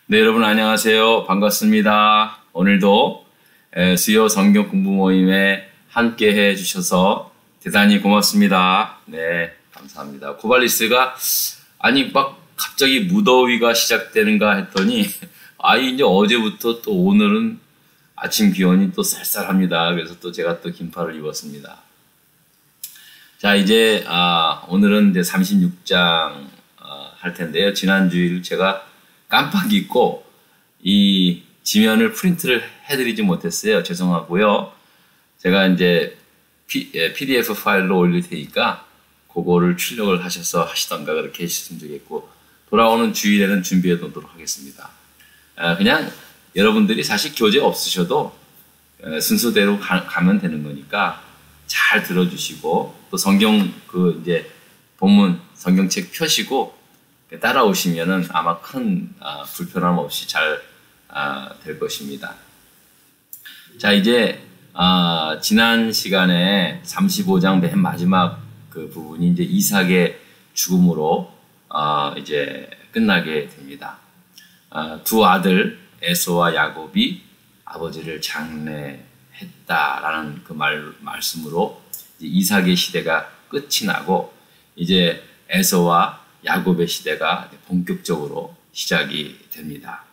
네, 여러분 안녕하세요. 반갑습니다. 오늘도 수요 성경 공부 모임에 함께 해 주셔서 대단히 고맙습니다. 네, 감사합니다. 코발리스가 아니 막 갑자기 무더위가 시작되는가 했더니 이제 어제부터 또 오늘은 아침 기온이 또 쌀쌀합니다. 그래서 또 제가 또 긴팔을 입었습니다. 자, 이제 오늘은 이제 36장 할 텐데요. 지난주일 제가 깜빡 잊고 이 지면을 프린트를 해드리지 못했어요. 죄송하고요. 제가 이제 PDF 파일로 올릴 테니까 그거를 출력을 하셔서 하시던가 그렇게 해주셨으면 좋겠고, 돌아오는 주일에는 준비해 놓도록 하겠습니다. 그냥 여러분들이 사실 교재 없으셔도 순서대로 가면 되는 거니까 잘 들어주시고, 또 성경 이제 본문 성경책 펴시고 따라오시면은 아마 큰 불편함 없이 잘 될 것입니다. 자, 이제 지난 시간에 35장 맨 마지막 그 부분이 이제 이삭의 죽음으로 이제 끝나게 됩니다. 두 아들 에서와 야곱이 아버지를 장례했다라는 그 말씀으로 이제 이삭의 시대가 끝이 나고, 이제 에서와 야곱의 시대가 본격적으로 시작이 됩니다.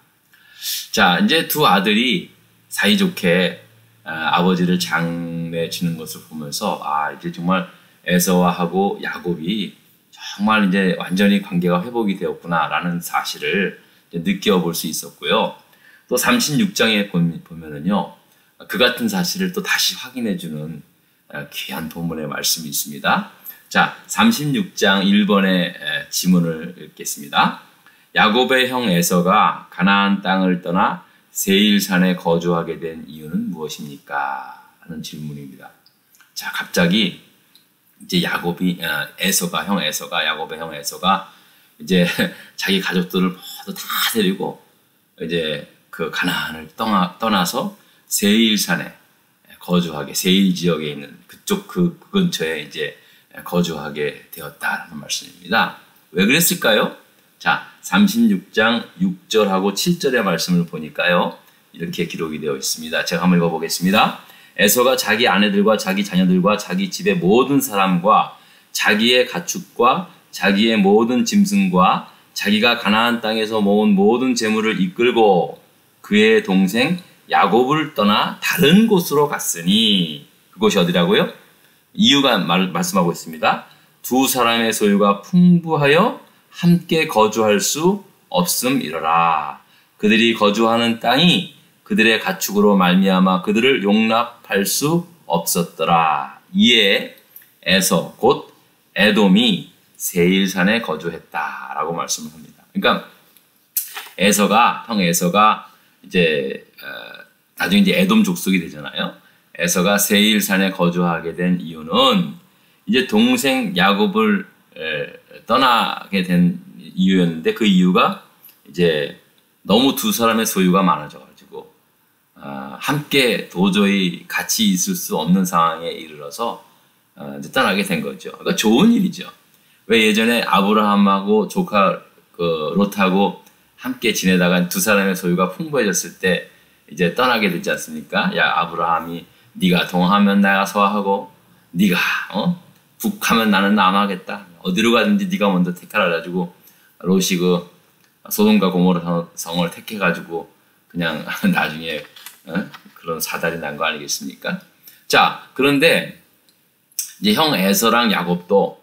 자, 이제 두 아들이 사이좋게 아버지를 장례 지는 것을 보면서 이제 정말 에서와하고 야곱이 정말 이제 완전히 관계가 회복이 되었구나라는 사실을 느껴볼 수 있었고요. 또 36장에 보면은요, 그 같은 사실을 또 다시 확인해주는 귀한 본문의 말씀이 있습니다. 자, 36장 1번의 지문을 읽겠습니다. 야곱의 형 에서가 가나안 땅을 떠나 세일산에 거주하게 된 이유는 무엇입니까? 하는 질문입니다. 자, 갑자기 이제 야곱의 형 에서가 이제 자기 가족들을 모두 다 데리고 이제 그 가나안을 떠나서 세일산에 거주하게, 세일 지역에 있는 그쪽 그 근처에 이제 거주하게 되었다라는 말씀입니다. 왜 그랬을까요? 자, 36장 6절하고 7절의 말씀을 보니까요, 이렇게 기록이 되어 있습니다. 제가 한번 읽어보겠습니다. 에서가 자기 아내들과 자기 자녀들과 자기 집의 모든 사람과 자기의 가축과 자기의 모든 짐승과 자기가 가나안 땅에서 모은 모든 재물을 이끌고 그의 동생 야곱을 떠나 다른 곳으로 갔으니, 그곳이 어디라고요? 이유가 말씀하고 있습니다. 두 사람의 소유가 풍부하여 함께 거주할 수 없음이러라. 그들이 거주하는 땅이 그들의 가축으로 말미암아 그들을 용납할 수 없었더라. 이에 에서 곧 에돔이 세일산에 거주했다라고 말씀을 합니다. 그러니까 형 에서가 이제 나중에 이제 에돔 족속이 되잖아요. 에서가 세일산에 거주하게 된 이유는 이제 동생 야곱을 떠나게 된 이유였는데, 그 이유가 이제 너무 두 사람의 소유가 많아져가지고 함께 도저히 같이 있을 수 없는 상황에 이르러서 이제 떠나게 된 거죠. 그러니까 좋은 일이죠. 왜 예전에 아브라함하고 조카 롯하고 함께 지내다가 두 사람의 소유가 풍부해졌을 때 이제 떠나게 되지 않습니까? 야, 아브라함이 네가 동하면 내가 서하고, 네가 북하면 나는 남하겠다. 어디로 가든지 네가 먼저 택하라 가지고 롯이 그 소돔과 고모라 성을 택해가지고 그냥 나중에 그런 사달이 난 거 아니겠습니까? 자, 그런데 이제 형 에서랑 야곱도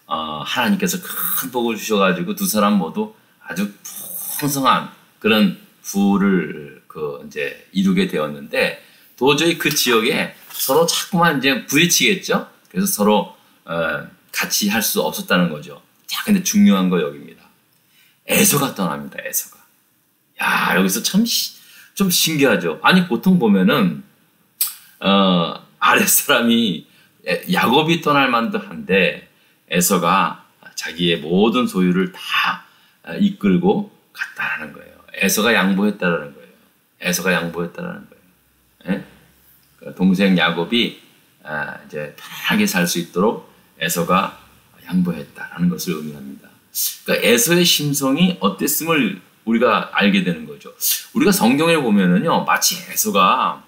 하나님께서 큰 복을 주셔가지고 두 사람 모두 아주 풍성한 그런 부를 이제 이루게 되었는데, 도저히 그 지역에 서로 자꾸만 이제 부딪히겠죠? 그래서 서로 같이 할 수 없었다는 거죠. 자, 근데 중요한 거 여기입니다. 에서가 떠납니다. 에서가. 야, 여기서 좀 신기하죠. 아니, 보통 보면은 아랫사람이 야곱이 떠날 만도 한데 에서가 자기의 모든 소유를 다 이끌고 갔다라는 거예요. 에서가 양보했다라는 거예요. 에서가 양보했다라는 거예요. 예? 동생 야곱이 이제 편하게 살 수 있도록 에서가 양보했다라는 것을 의미합니다. 그러니까 에서의 심성이 어땠음을 우리가 알게 되는 거죠. 우리가 성경에 보면은요, 마치 에서가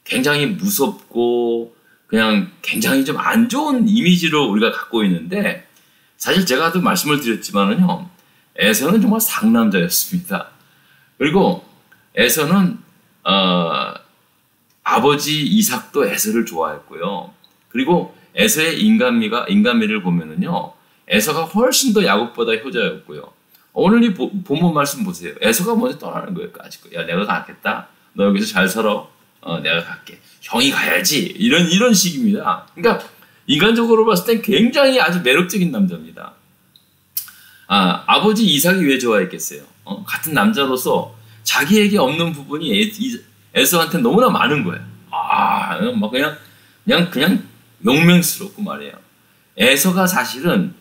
굉장히 무섭고 그냥 굉장히 좀 안 좋은 이미지로 우리가 갖고 있는데, 사실 제가 또 말씀을 드렸지만은요, 에서는 정말 상남자였습니다. 그리고 에서는 아버지 이삭도 에서를 좋아했고요. 그리고 에서의 인간미를 보면은요, 에서가 훨씬 더 야곱보다 효자였고요. 오늘 이 본문 말씀 보세요. 에서가 먼저 떠나는 거예요. 야, 내가 가겠다. 너 여기서 잘 살아. 내가 갈게. 형이 가야지. 이런 식입니다. 그러니까 인간적으로 봤을 땐 굉장히 아주 매력적인 남자입니다. 아버지 이삭이 왜 좋아했겠어요? 같은 남자로서 자기에게 없는 부분이 에서한테 너무나 많은 거예요. 막 그냥 용맹스럽고 말이에요. 에서가 사실은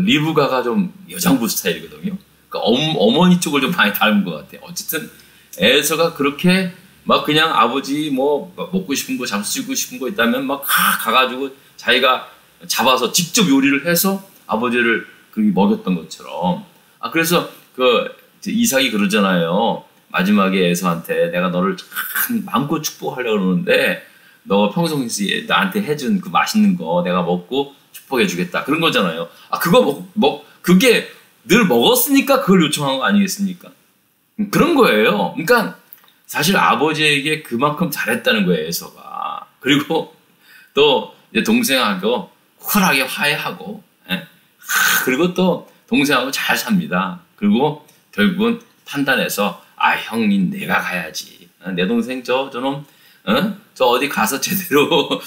리브가가 좀 여장부 스타일이거든요. 그러니까 어머니 쪽을 좀 많이 닮은 것 같아요. 어쨌든 에서가 그렇게 막 그냥 아버지 뭐 먹고 싶은 거 잡수고 싶은 거 있다면 막 가가지고 자기가 잡아서 직접 요리를 해서 아버지를 먹였던 것처럼. 그래서 이삭이 그러잖아요. 마지막에 에서한테 내가 너를 참 마음껏 축복하려고 그러는데 너가 평소에 나한테 해준 그 맛있는 거 내가 먹고 축복해 주겠다. 그런 거잖아요. 그게 늘 먹었으니까 그걸 요청한 거 아니겠습니까? 그런 거예요. 그러니까 사실 아버지에게 그만큼 잘했다는 거예요, 에서가. 그리고 또 이제 동생하고 쿨하게 화해하고, 그리고 또 동생하고 잘 삽니다. 그리고 결국은 판단해서 형님 내가 가야지. 내 동생 저놈 저 어디 가서 제대로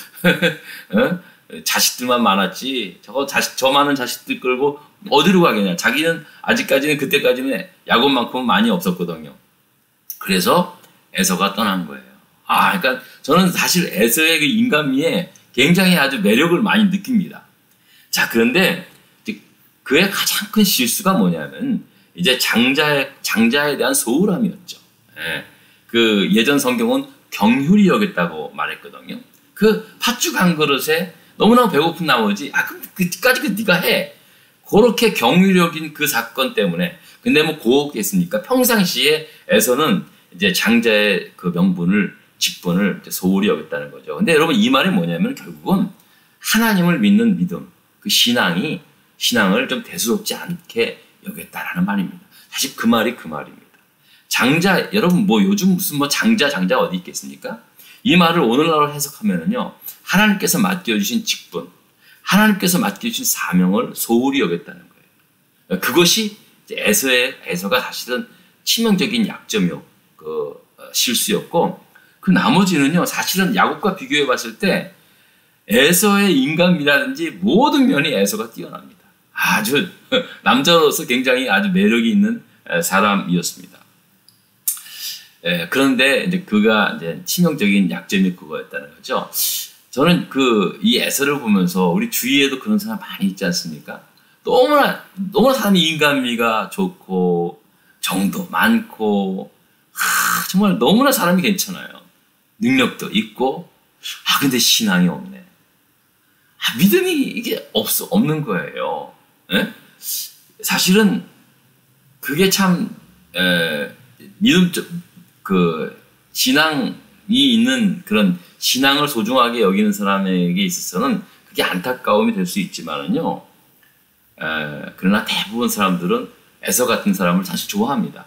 자식들만 많았지. 저 많은 자식들 끌고 어디로 가겠냐. 자기는 아직까지는 그때까지는 야곱만큼은 많이 없었거든요. 그래서 에서가 떠난 거예요. 그러니까 저는 사실 에서의 그 인간미에 굉장히 아주 매력을 많이 느낍니다. 자, 그런데 그의 가장 큰 실수가 뭐냐면 이제 장자에 대한 소홀함이었죠. 예전 성경은 경휼히 여겼다고 말했거든요. 그 팥죽 한 그릇에 너무나 배고픈 나머지 그럼 그까지 네가 해. 그렇게 경휼히 여긴 그 사건 때문에. 근데 뭐 고혹했으니까 평상시에 에서는 이제 장자의 그 직분을 소홀히 여겼다는 거죠. 근데 여러분 이 말이 뭐냐면 결국은 하나님을 믿는 믿음, 그 신앙을 좀 대수롭지 않게 여겼다라는 말입니다. 사실 그 말이 그 말입니다. 장자, 여러분 뭐 요즘 무슨 장자 어디 있겠습니까? 이 말을 오늘날로 해석하면은요, 하나님께서 맡겨주신 직분, 하나님께서 맡겨주신 사명을 소홀히 여겼다는 거예요. 그것이 에서가 사실은 치명적인 실수였고, 그 나머지는요, 사실은 야곱과 비교해 봤을 때 에서의 인간미라든지 모든 면이 에서가 뛰어납니다. 아주 남자로서 굉장히 아주 매력이 있는 사람이었습니다. 그런데 이제 그가 이제 치명적인 약점이 그거였다는 거죠. 저는 이 에서를 보면서 우리 주위에도 그런 사람 많이 있지 않습니까? 너무나 사람이 인간미가 좋고 정도 많고 정말 너무나 사람이 괜찮아요. 능력도 있고 근데 신앙이 없네. 믿음이 이게 없는 거예요. 사실은 그게 참 신앙이 있는 그런 신앙을 소중하게 여기는 사람에게 있어서는 그게 안타까움이 될 수 있지만은요. 그러나 대부분 사람들은 에서 같은 사람을 사실 좋아합니다.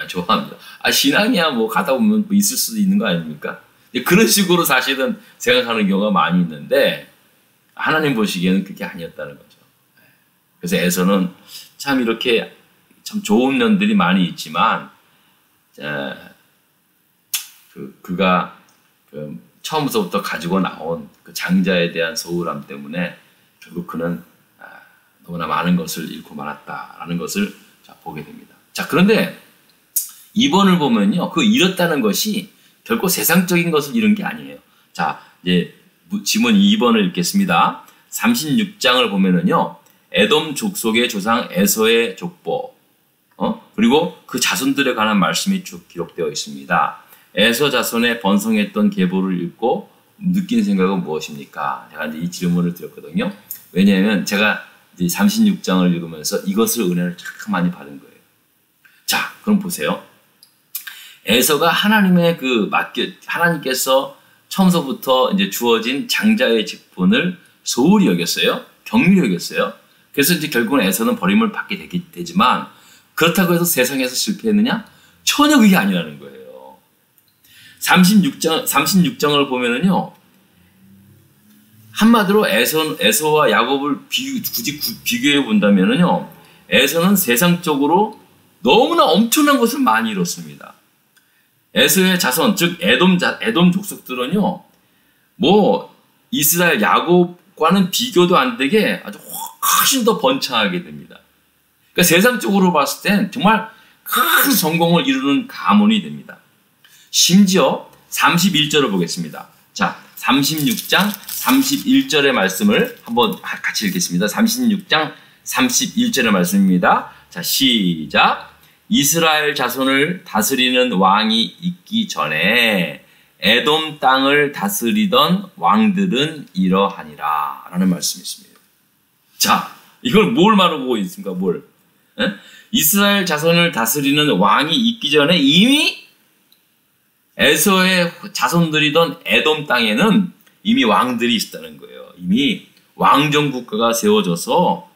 좋아합니다. 신앙이야 뭐 가다 보면 뭐 있을 수도 있는 거 아닙니까? 그런 식으로 사실은 생각하는 경우가 많이 있는데 하나님 보시기에는 그게 아니었다는 거죠. 그래서 에서는 참 이렇게 참 좋은 면들이 많이 있지만 그가 처음부터 가지고 나온 그 장자에 대한 소홀함 때문에 결국 그는 너무나 많은 것을 잃고 말았다라는 것을 보게 됩니다. 자, 그런데 2번을 보면요, 그 잃었다는 것이 결코 세상적인 것을 잃은 게 아니에요. 자, 이제 지문 2번을 읽겠습니다. 36장을 보면은요, 에돔 족속의 조상 에서의 족보, 그리고 그 자손들에 관한 말씀이 쭉 기록되어 있습니다. 에서 자손의 번성했던 계보를 읽고 느낀 생각은 무엇입니까? 제가 이제 이 질문을 드렸거든요. 왜냐하면 제가 이제 36장을 읽으면서 이것을 은혜를 참 많이 받은 거예요. 그럼 보세요. 에서가 하나님의 하나님께서 처음서부터 이제 주어진 장자의 직분을 소홀히 여겼어요. 경미히 여겼어요. 그래서 이제 결국은 에서는 버림을 받게 되지만 그렇다고 해서 세상에서 실패했느냐? 전혀 그게 아니라는 거예요. 36장을 보면은요. 한마디로 에서와 야곱을 굳이 비교해 본다면은요. 에서는 세상적으로 너무나 엄청난 것을 많이 이뤘습니다. 에서의 자손, 즉 에돔 족속들은요. 뭐 이스라엘 야곱과는 비교도 안 되게 아주 훨씬 더 번창하게 됩니다. 그러니까 세상적으로 봤을 땐 정말 큰 성공을 이루는 가문이 됩니다. 심지어 31절을 보겠습니다. 자, 36장 31절의 말씀을 한번 같이 읽겠습니다. 36장 31절의 말씀입니다. 자, 시작. 이스라엘 자손을 다스리는 왕이 있기 전에 에돔 땅을 다스리던 왕들은 이러하니라 라는 말씀이 있습니다. 자, 이걸 뭘 말하고 있습니까? 뭘? 에? 이스라엘 자손을 다스리는 왕이 있기 전에 이미 에서의 자손들이던 에돔 땅에는 이미 왕들이 있었다는 거예요. 이미 왕정 국가가 세워져서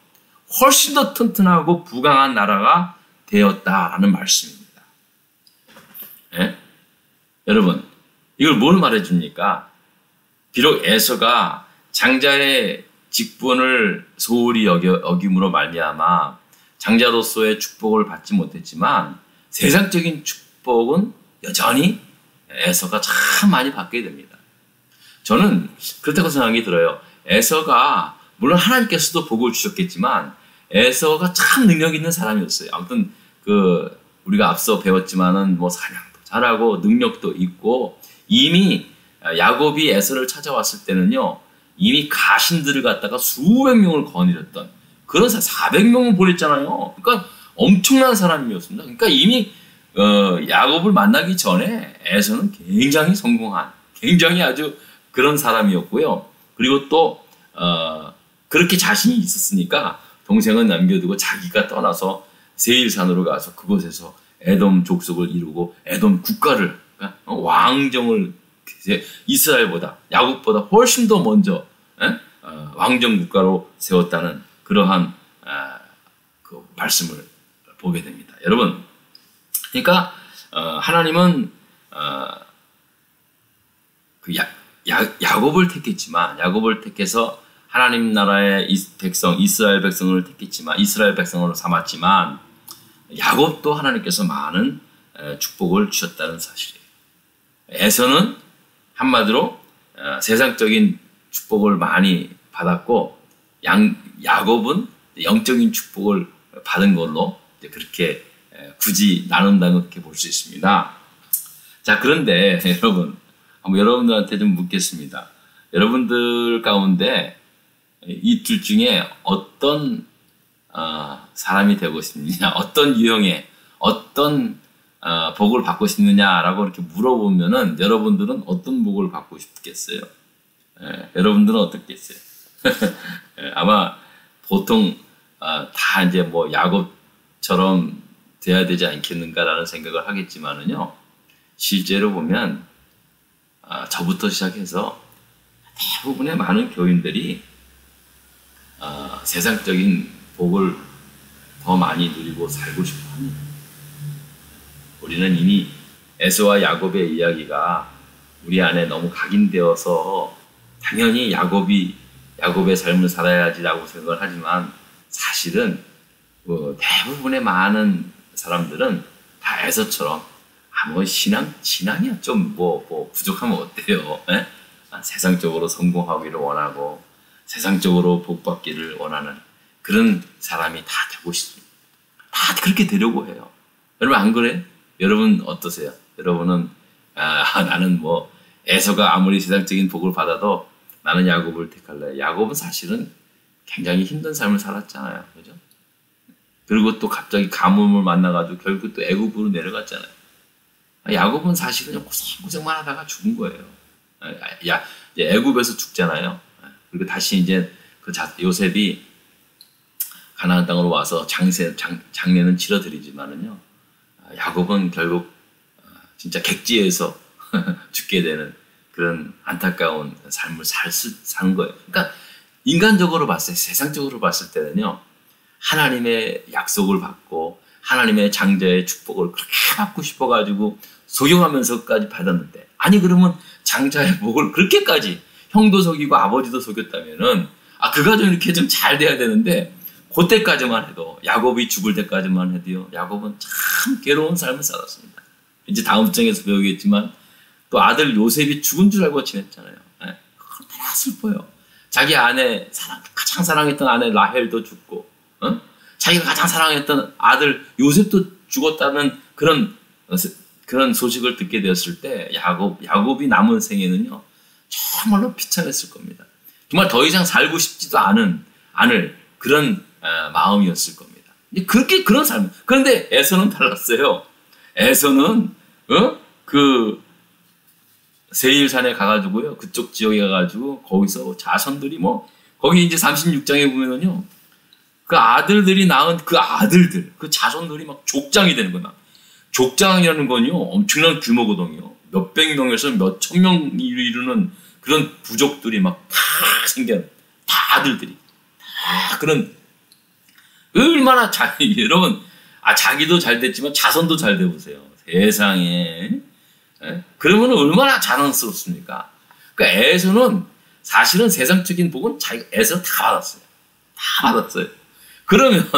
훨씬 더 튼튼하고 부강한 나라가 되었다라는 말씀입니다. 예? 여러분, 이걸 뭘 말해줍니까? 비록 에서가 장자의 직분을 소홀히 여김으로 말미암아 장자로서의 축복을 받지 못했지만 세상적인 축복은 여전히 에서가 참 많이 받게 됩니다. 저는 그렇다고 생각이 들어요. 에서가 물론 하나님께서도 복을 주셨겠지만 에서가 참 능력 있는 사람이었어요. 아무튼 우리가 앞서 배웠지만은 뭐 사냥도 잘하고 능력도 있고 이미 야곱이 에서를 찾아왔을 때는요. 이미 가신들을 갖다가 수백 명을 거느렸던 그런 400명을 보냈잖아요. 그러니까 엄청난 사람이었습니다. 그러니까 이미 야곱을 만나기 전에 에서는 굉장히 성공한 굉장히 아주 그런 사람이었고요. 그리고 또 그렇게 자신이 있었으니까 동생은 남겨두고 자기가 떠나서 세일산으로 가서 그곳에서 에돔 족속을 이루고 에돔 국가를 왕정을 이스라엘보다 야곱보다 훨씬 더 먼저 왕정 국가로 세웠다는 그러한 그 말씀을 보게 됩니다. 여러분, 그러니까 하나님은 야곱을 택했지만 야곱을 택해서 하나님 나라의 백성 이스라엘 백성을 택했지만 이스라엘 백성으로 삼았지만 야곱도 하나님께서 많은 축복을 주셨다는 사실이에요. 에서는 한마디로 세상적인 축복을 많이 받았고 야곱은 영적인 축복을 받은 걸로 그렇게 굳이 나눈다면 그렇게 볼 수 있습니다. 자, 그런데 여러분, 한번 여러분들한테 좀 묻겠습니다. 여러분들 가운데 이 둘 중에 어떤 사람이 되고 싶느냐, 어떤 유형의 어떤 복을 받고 싶느냐라고 이렇게 물어보면은 여러분들은 어떤 복을 받고 싶겠어요? 여러분들은 어떻겠어요? 아마 보통 다 이제 뭐 야곱처럼 돼야 되지 않겠는가라는 생각을 하겠지만은요, 실제로 보면 저부터 시작해서 대부분의 많은 교인들이 세상적인 복을 더 많이 누리고 살고 싶어 합니다. 우리는 이미 에서와 야곱의 이야기가 우리 안에 너무 각인되어서 당연히 야곱의 삶을 살아야지라고 생각을 하지만 사실은 대부분의 많은 사람들은 다 에서처럼 뭐 신앙이야 좀 부족하면 어때요? 세상적으로 성공하기를 원하고 세상적으로 복받기를 원하는 그런 사람이 다 되고 싶습니다. 다 그렇게 되려고 해요. 여러분 안 그래? 여러분 어떠세요? 여러분은 나는 뭐 에서가 아무리 세상적인 복을 받아도 나는 야곱을 택할래. 야곱은 사실은 굉장히 힘든 삶을 살았잖아요. 그죠? 그리고 또 갑자기 가뭄을 만나가지고 결국 또 애굽으로 내려갔잖아요. 야곱은 사실은 고생만 하다가 죽은 거예요. 이제 애굽에서 죽잖아요. 그리고 다시 이제 요셉이 가나안 땅으로 와서 장례는 치러드리지만은요, 야곱은 결국 진짜 객지에서 죽게 되는 그런 안타까운 삶을 사는 거예요. 그러니까 인간적으로 봤을 때, 세상적으로 봤을 때는요, 하나님의 약속을 받고 하나님의 장자의 축복을 그렇게 받고 싶어가지고 속여가면서까지 받았는데, 아니 그러면 장자의 복을 그렇게까지 형도 속이고 아버지도 속였다면은 그 가정 이렇게 좀 잘 돼야 되는데, 그때까지만 해도, 야곱이 죽을 때까지만 해도요, 야곱은 참 괴로운 삶을 살았습니다. 이제 다음 장에서 배우겠지만 또 아들 요셉이 죽은 줄 알고 지냈잖아요. 그건 다 슬퍼요. 자기 아내, 가장 사랑했던 아내 라헬도 죽고, 자기가 가장 사랑했던 아들 요셉도 죽었다는 그런 소식을 듣게 되었을 때 야곱이 남은 생에는요, 정말로 비참했을 겁니다. 정말 더 이상 살고 싶지도 않을 그런 마음이었을 겁니다. 그런 삶. 그런데 에서는 달랐어요. 에서는 그 세일산에 가가지고요, 그쪽 지역에 가가지고 거기서 자손들이 거기 이제 36장에 보면은요, 그 아들들이 낳은 그 아들들, 그 자손들이 막 족장이 되는 거야. 족장이라는 건요, 엄청난 규모거든요. 몇백 명에서 몇천 명이 이르는 그런 부족들이 막 다 생겨요. 다 아들들이. 다 그런, 얼마나 여러분, 자기도 잘 됐지만 자손도 잘 되보세요. 세상에. 그러면 얼마나 자랑스럽습니까? 그러니까 에서는 사실은 세상적인 복은 에서 다 받았어요. 다 받았어요. 그러면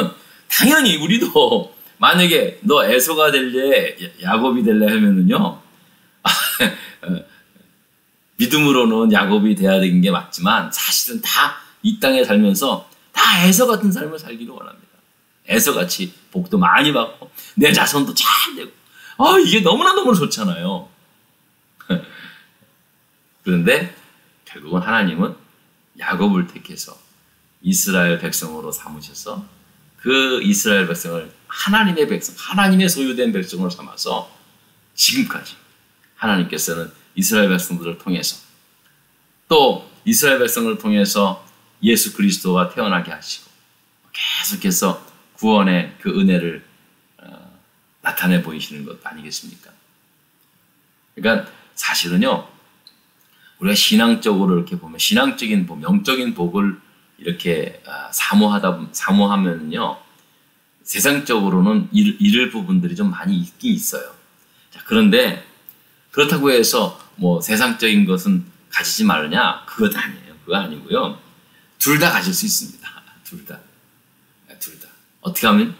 당연히 우리도 만약에 너 에서가 될래, 야곱이 될래 하면은요, 믿음으로는 야곱이 돼야 되는 게 맞지만 사실은 다 이 땅에 살면서 다 에서 같은 삶을 살기를 원합니다. 에서같이 복도 많이 받고 내 자손도 잘 되고, 이게 너무나 좋잖아요. 그런데 결국은 하나님은 야곱을 택해서 이스라엘 백성으로 삼으셔서 그 이스라엘 백성을 하나님의 백성, 하나님의 소유된 백성으로 삼아서 지금까지 하나님께서는 이스라엘 백성들을 통해서, 또 이스라엘 백성을 통해서 예수 그리스도가 태어나게 하시고 계속해서 구원의 그 은혜를 나타내 보이시는 것 아니겠습니까? 그러니까 사실은요, 우리가 신앙적으로 이렇게 보면, 신앙적인 복, 영적인 복을 이렇게 사모하면요, 세상적으로는 잃을 부분들이 좀 많이 있긴 있어요. 자, 그런데 그렇다고 해서 세상적인 것은 가지지 말느냐? 그것 아니에요. 그거 아니고요. 둘 다 가질 수 있습니다. 둘 다. 어떻게 하면?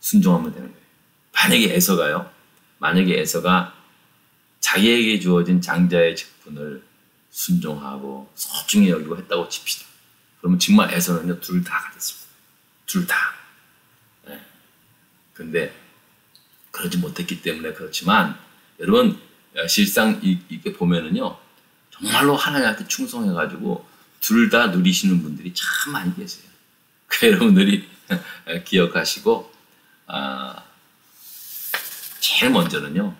순종하면 되는 거예요. 만약에 에서가 자기에게 주어진 장자의 직분을 순종하고 소중히 여기고 했다고 칩시다. 그러면 정말 에서는요, 둘 다 가졌습니다. 둘 다. 근데 그러지 못했기 때문에 그렇지만, 여러분, 실상 이렇게 보면은요, 정말로 하나님한테 충성해가지고 둘 다 누리시는 분들이 참 많이 계세요. 그 여러분들이 기억하시고, 제일 먼저는요,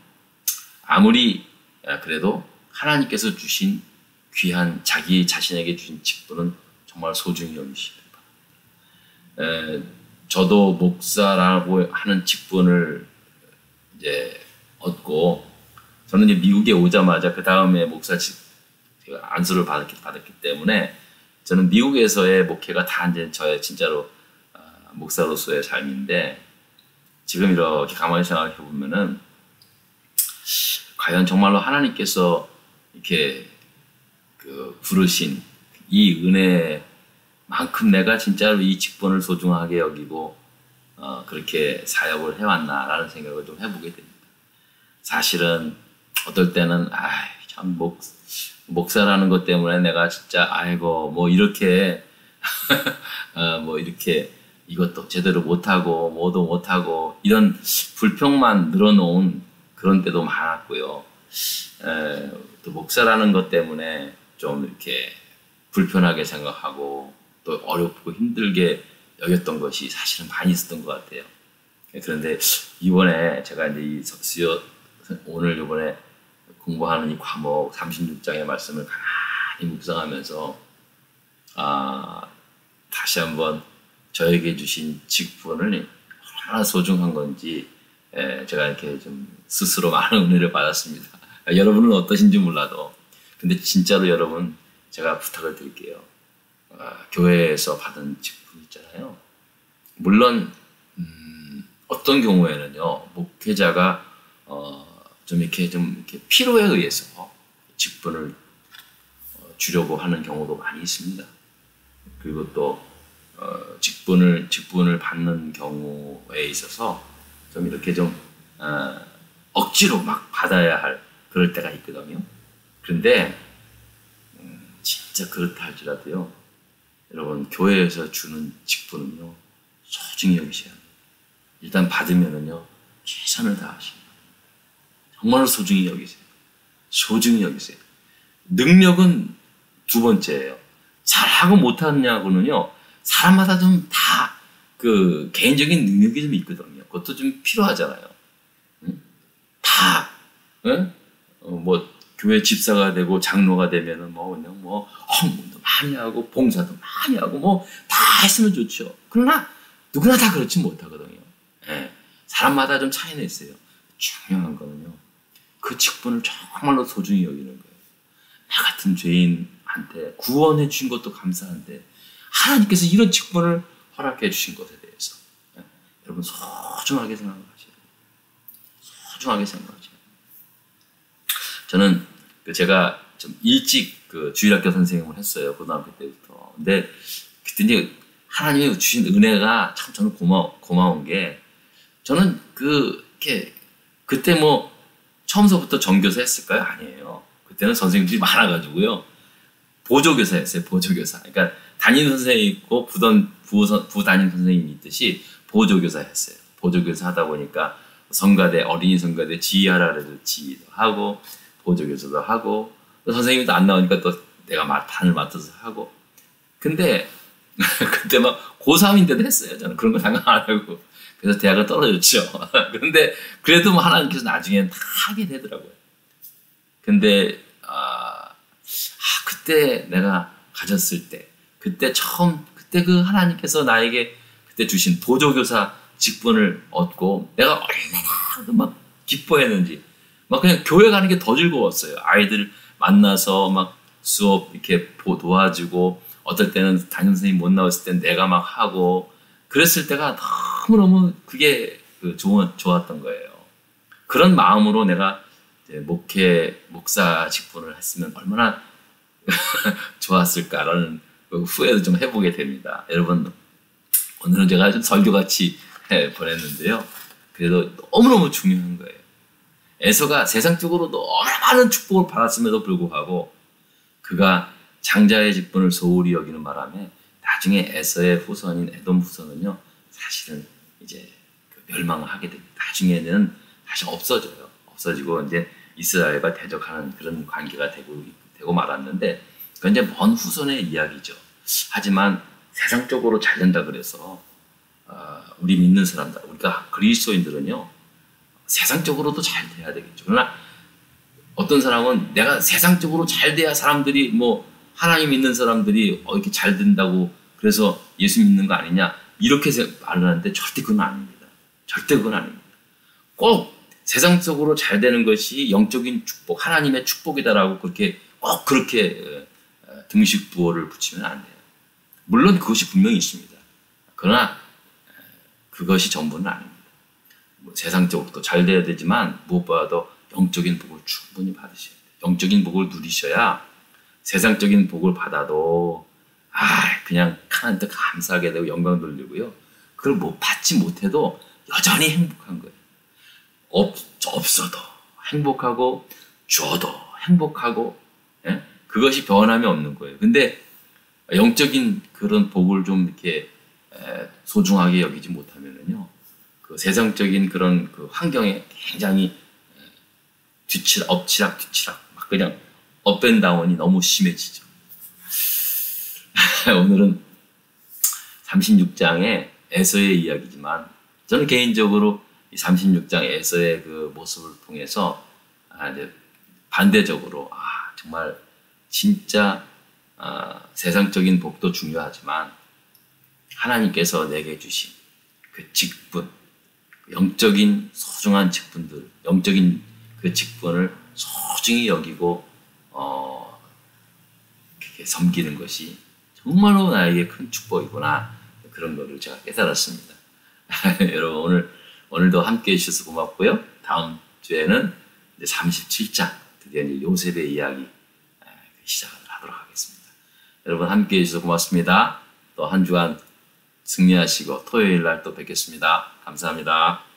아무리 그래도 하나님께서 주신 귀한 자기 자신에게 주신 직분은 정말 소중히 여기시길 바랍니다. 저도 목사라고 하는 직분을 이제 얻고, 저는 이제 미국에 오자마자 그 다음에 제가 안수를 받았기 때문에 저는 미국에서의 목회가 다 이제 저의 진짜로 목사로서의 삶인데, 지금 이렇게 가만히 생각해 보면은 과연 정말로 하나님께서 이렇게 부르신 이 은혜만큼 내가 진짜로 이 직분을 소중하게 여기고 그렇게 사역을 해왔나라는 생각을 좀 해보게 됩니다. 사실은 어떨 때는 참 목사라는 것 때문에 내가 진짜 이렇게 이렇게 이것도 제대로 못하고 뭐도 못하고 이런 불평만 늘어놓은 그런 때도 많았고요. 또 목사라는 것 때문에 좀 이렇게 불편하게 생각하고 또 어렵고 힘들게 여겼던 것이 사실은 많이 있었던 것 같아요. 그런데 이번에 제가 이제 오늘 이번에 공부하는 이 과목 36장의 말씀을 가만히 묵상하면서 다시 한번 저에게 주신 직분을 얼마나 소중한 건지 제가 이렇게 좀 스스로 많은 은혜를 받았습니다. 여러분은 어떠신지 몰라도 근데 진짜로 여러분 제가 부탁을 드릴게요. 교회에서 받은 직분 있잖아요. 물론 어떤 경우에는요 목회자가 좀 이렇게 필요에 의해서 직분을 주려고 하는 경우도 많이 있습니다. 그리고 또 직분을 받는 경우에 있어서 좀 이렇게 좀 억지로 막 받아야 할 그럴 때가 있거든요. 그런데 진짜 그렇다 할지라도요, 여러분 교회에서 주는 직분은요 소중히 여기셔야 합니다. 일단 받으면은요 최선을 다하십니다. 정말 소중히 여기세요. 소중히 여기세요. 능력은 두 번째예요. 잘하고 못하느냐고는요 사람마다 좀 다 그 개인적인 능력이 좀 있거든요. 그것도 좀 필요하잖아요. 다 뭐 교회 집사가 되고 장로가 되면은 뭐 그냥 뭐 헌금도 많이 하고 봉사도 많이 하고 뭐 다 했으면 좋죠. 그러나 누구나 다 그렇지 못하거든요. 사람마다 좀 차이는 있어요. 중요한 거는요 그 직분을 정말로 소중히 여기는 거예요. 나 같은 죄인한테 구원해 주신 것도 감사한데 하나님께서 이런 직분을 허락해 주신 것에 대해서 여러분 소중하게 생각하셔야 돼요. 소중하게 생각하셔야 돼요. 저는 제가 좀 일찍 주일학교 선생님을 했어요. 고등학교 때부터. 근데 그때 이제 하나님이 주신 은혜가 참 저는 고마운 게 저는 그때 뭐 처음서부터 전교사 했을까요? 아니에요. 그때는 선생님들이 많아가지고요. 보조교사 했어요. 보조교사. 그러니까 담임 선생님이 있고 부담임 선생님이 있듯이 보조교사 했어요. 보조교사 하다 보니까 성가대, 어린이 성가대 지휘하라 그래도 지휘도 하고 보조교사도 하고 또 선생님도 안 나오니까 또 내가 반을 맡아서 하고 근데 그때 막 고3인데도 했어요. 저는 그런 거 생각 안 하고 그래서 대학을 떨어졌죠. 그런데 그래도 뭐 하나님께서 나중에는 다 하게 되더라고요. 근데 그때 내가 가졌을 때 그때 그 하나님께서 나에게 그때 주신 보조교사 직분을 얻고 내가 얼마나 막 기뻐했는지 막 그냥 교회 가는 게 더 즐거웠어요. 아이들 만나서 막 수업 이렇게 도와주고 어떨 때는 담임 선생님 못 나왔을 땐 내가 막 하고 그랬을 때가 너무너무 그게 좋았던 거예요. 그런 마음으로 내가 목사 직분을 했으면 얼마나 좋았을까라는 후회도 좀 해보게 됩니다. 여러분 오늘은 제가 좀 설교같이 보냈는데요. 그래도 너무너무 중요한 거예요. 에서가 세상적으로 너무 많은 축복을 받았음에도 불구하고 그가 장자의 직분을 소홀히 여기는 바람에 나중에 에서의 후손인 에돔 후손은요 사실은 이제 멸망을 하게 됩니다. 나중에는 다시 없어져요. 없어지고 이제 이스라엘과 대적하는 그런 관계가 되고 말았는데 그건 이제 먼 후손의 이야기죠. 하지만 세상적으로 잘 된다 그래서 우리 믿는 사람들, 우리가 그리스도인들은요 세상적으로도 잘 돼야 되겠죠. 그러나 어떤 사람은 내가 세상적으로 잘 돼야 사람들이 뭐 하나님 믿는 사람들이 이렇게 잘 된다고 그래서 예수 믿는 거 아니냐 이렇게 말을 하는데 절대 그건 아닙니다. 절대 그건 아닙니다. 꼭 세상적으로 잘 되는 것이 영적인 축복, 하나님의 축복이다라고 꼭 그렇게 등식부호를 붙이면 안 돼요. 물론 그것이 분명히 있습니다. 그러나 그것이 전부는 아닙니다. 세상적으로도 잘 돼야 되지만 무엇보다도 영적인 복을 충분히 받으셔야 돼요. 영적인 복을 누리셔야 세상적인 복을 받아도 그냥 하나님께 감사하게 되고 영광 돌리고요. 그걸 받지 못해도 여전히 행복한 거예요. 없어도 행복하고 줘도 행복하고 그것이 변함이 없는 거예요. 근데 영적인 그런 복을 좀 이렇게 소중하게 여기지 못하면은요, 그 세상적인 그런 그 환경에 굉장히 엎치락 뒤치락 막 그냥 업앤다운이 너무 심해지죠. 오늘은 36장의 에서의 이야기지만 저는 개인적으로 이 36장 에서의 그 모습을 통해서 이제 반대적으로 정말 진짜 세상적인 복도 중요하지만 하나님께서 내게 주신 그 직분, 영적인 소중한 직분들, 영적인 그 직분을 소중히 여기고 이렇게 섬기는 것이 정말로 나에게 큰 축복이구나, 그런 거를 제가 깨달았습니다. 여러분 오늘도 함께해 주셔서 고맙고요. 다음 주에는 이제 37장 드디어 이제 요셉의 이야기 시작을 하도록 하겠습니다. 여러분 함께해 주셔서 고맙습니다. 또 한 주간 승리하시고 토요일 날 또 뵙겠습니다. 감사합니다.